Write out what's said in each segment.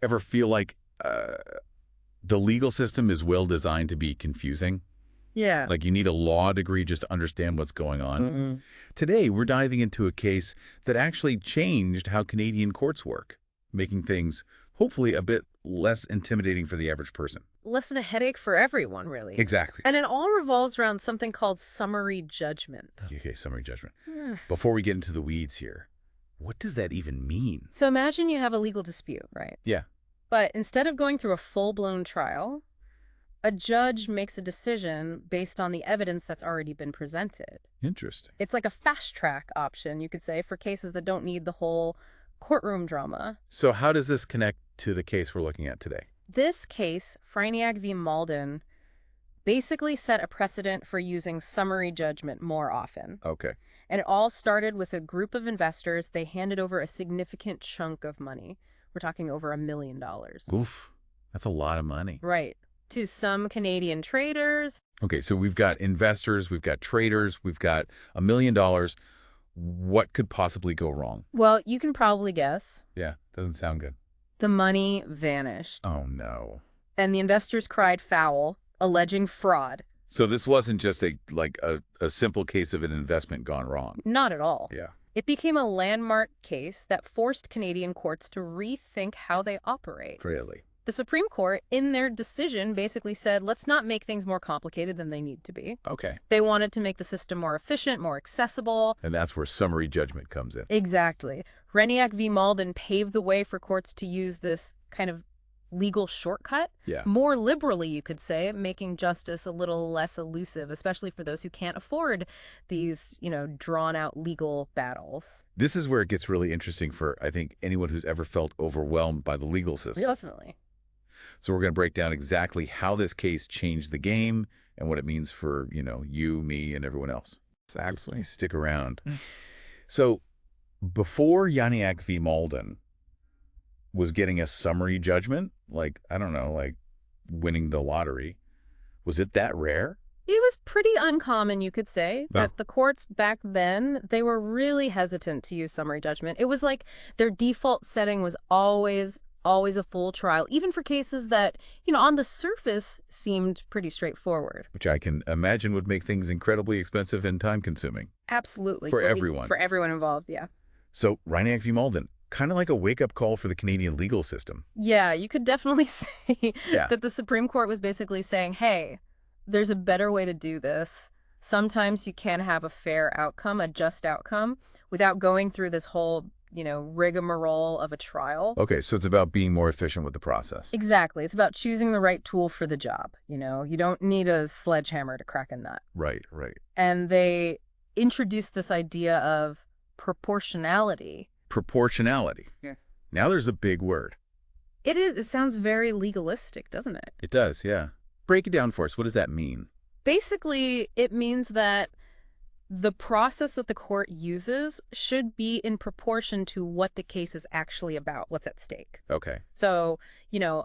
ever feel like the legal system is well designed to be confusing? Yeah. Like you need a law degree just to understand what's going on? Mm-hmm. Today, we're diving into a case that actually changed how Canadian courts work, making things hopefully a bit less intimidating for the average person. Less than a headache for everyone, really. Exactly. And it all revolves around something called summary judgment. Okay, summary judgment. Hmm. Before we get into the weeds here, what does that even mean? So imagine you have a legal dispute, right? Yeah. But instead of going through a full-blown trial, a judge makes a decision based on the evidence that's already been presented. Interesting. It's like a fast-track option, you could say, for cases that don't need the whole courtroom drama. So how does this connect to the case we're looking at today? This case, Freiniak v. Malden, basically set a precedent for using summary judgment more often. Okay. And it all started with a group of investors. They handed over a significant chunk of money. We're talking over $1 million. Oof. That's a lot of money. Right. To some Canadian traders. Okay, so we've got investors, we've got traders, we've got $1 million. What could possibly go wrong? Well, you can probably guess. Yeah, doesn't sound good. The money vanished. Oh, no. And the investors cried foul, alleging fraud. So this wasn't just a simple case of an investment gone wrong. Not at all. Yeah. It became a landmark case that forced Canadian courts to rethink how they operate. Really? The Supreme Court, in their decision, basically said, let's not make things more complicated than they need to be. Okay. They wanted to make the system more efficient, more accessible. And that's where summary judgment comes in. Exactly. Freiniak v. Malden paved the way for courts to use this kind of legal shortcut. Yeah. More liberally, you could say, making justice a little less elusive, especially for those who can't afford these, drawn-out legal battles. This is where it gets really interesting for, I think, anyone who's ever felt overwhelmed by the legal system. Definitely. So we're going to break down exactly how this case changed the game and what it means for, you, me, and everyone else. Exactly. Stick around. So before Freiniak v. Malden was getting a summary judgment, like winning the lottery, was it that rare? It was pretty uncommon, you could say, that the courts back then, they were really hesitant to use summary judgment. It was like their default setting was always a full trial, even for cases that, on the surface seemed pretty straightforward. Which I can imagine would make things incredibly expensive and time-consuming. Absolutely. For everyone. For everyone involved, yeah. So Freiniak v. Malden, kind of like a wake-up call for the Canadian legal system. Yeah, you could definitely say that the Supreme Court was basically saying, hey, there's a better way to do this. Sometimes you can have a fair outcome, a just outcome, without going through this whole rigmarole of a trial. Okay, so it's about being more efficient with the process. Exactly. It's about choosing the right tool for the job. You don't need a sledgehammer to crack a nut. Right. And they introduced this idea of proportionality. Proportionality. Yeah. Now there's a big word. It is. It sounds very legalistic, doesn't it? It does, yeah. Break it down for us. What does that mean? Basically, it means that the process that the court uses should be in proportion to what the case is actually about, what's at stake. Okay. So,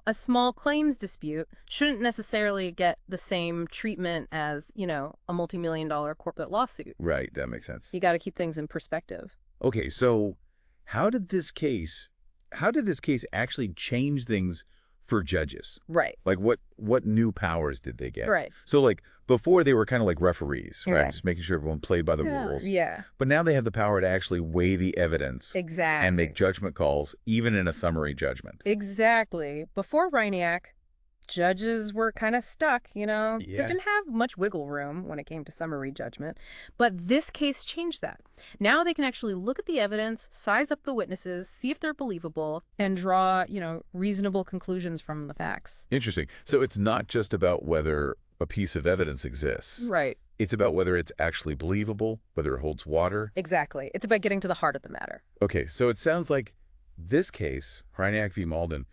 a small claims dispute shouldn't necessarily get the same treatment as, a multi-million-dollar corporate lawsuit. Right, that makes sense. You got to keep things in perspective. Okay, so how did this case actually change things for judges? Right. Like what new powers did they get? Right. So before they were kind of like referees, right? Right. Just making sure everyone played by the rules. Yeah. But now they have the power to actually weigh the evidence. Exactly. And make judgment calls, even in a summary judgment. Exactly. Before Freiniak, judges were kind of stuck, They Yeah. didn't have much wiggle room when it came to summary judgment. But this case changed that. Now they can actually look at the evidence, size up the witnesses, see if they're believable, and draw, reasonable conclusions from the facts. Interesting. So it's not just about whether a piece of evidence exists. Right. It's about whether it's actually believable, whether it holds water. Exactly. It's about getting to the heart of the matter. Okay, so it sounds like this case, Freiniak v. Malden,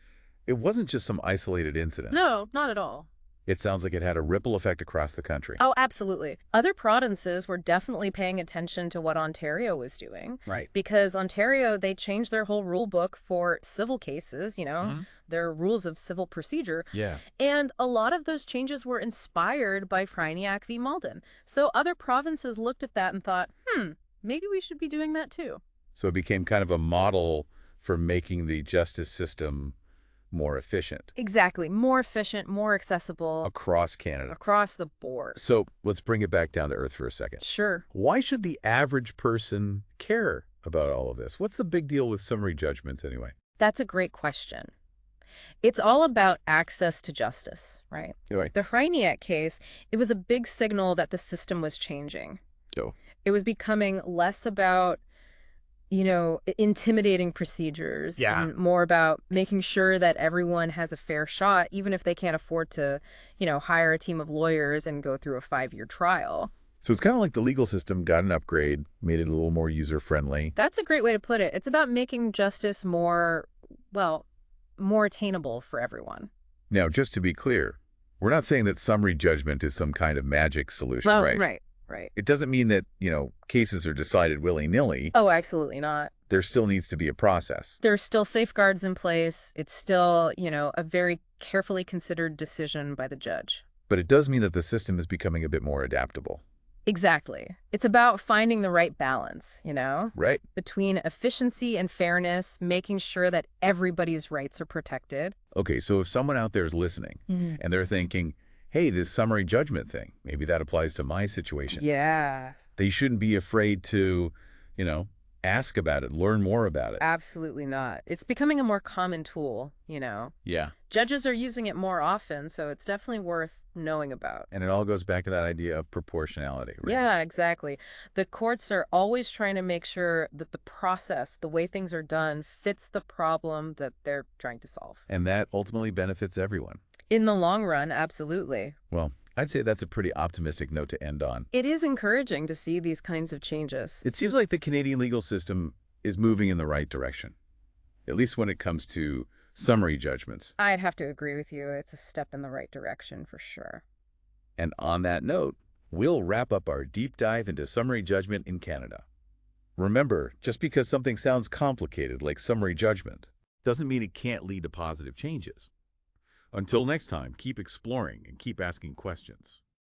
it wasn't just some isolated incident. No, not at all. It sounds like it had a ripple effect across the country. Oh, absolutely. Other provinces were definitely paying attention to what Ontario was doing. Right. Because Ontario, they changed their whole rule book for civil cases, their rules of civil procedure. Yeah. And a lot of those changes were inspired by Freiniak v. Malden. So other provinces looked at that and thought, maybe we should be doing that too. So it became kind of a model for making the justice system more efficient. Exactly. More efficient, more accessible Across Canada. across the board. So let's bring it back down to earth for a second. Sure. Why should the average person care about all of this? What's the big deal with summary judgments anyway? That's a great question. It's all about access to justice, right? Anyway. The Hryniak case, it was a big signal that the system was changing. Oh. It was becoming less about, intimidating procedures and more about making sure that everyone has a fair shot, even if they can't afford to, hire a team of lawyers and go through a 5-year trial. So it's kind of like the legal system got an upgrade, made it a little more user-friendly. That's a great way to put it. It's about making justice more attainable for everyone. Now, just to be clear, we're not saying that summary judgment is some kind of magic solution, right? Right. It doesn't mean that, cases are decided willy-nilly. Oh, absolutely not. There still needs to be a process. There's still safeguards in place. It's still, a very carefully considered decision by the judge. But it does mean that the system is becoming a bit more adaptable. Exactly. It's about finding the right balance, Right. between efficiency and fairness, making sure that everybody's rights are protected. Okay, so if someone out there is listening and they're thinking, hey, this summary judgment thing, maybe that applies to my situation. Yeah. They shouldn't be afraid to, ask about it, learn more about it. Absolutely not. It's becoming a more common tool, Yeah. Judges are using it more often, so it's definitely worth knowing about. And it all goes back to that idea of proportionality, right? Yeah, exactly. The courts are always trying to make sure that the process, the way things are done, fits the problem that they're trying to solve. And that ultimately benefits everyone. In the long run, absolutely. Well, I'd say that's a pretty optimistic note to end on. It is encouraging to see these kinds of changes. It seems like the Canadian legal system is moving in the right direction, at least when it comes to summary judgments. I'd have to agree with you. It's a step in the right direction for sure. And on that note, we'll wrap up our deep dive into summary judgment in Canada. Remember, just because something sounds complicated like summary judgment doesn't mean it can't lead to positive changes. Until next time, keep exploring and keep asking questions.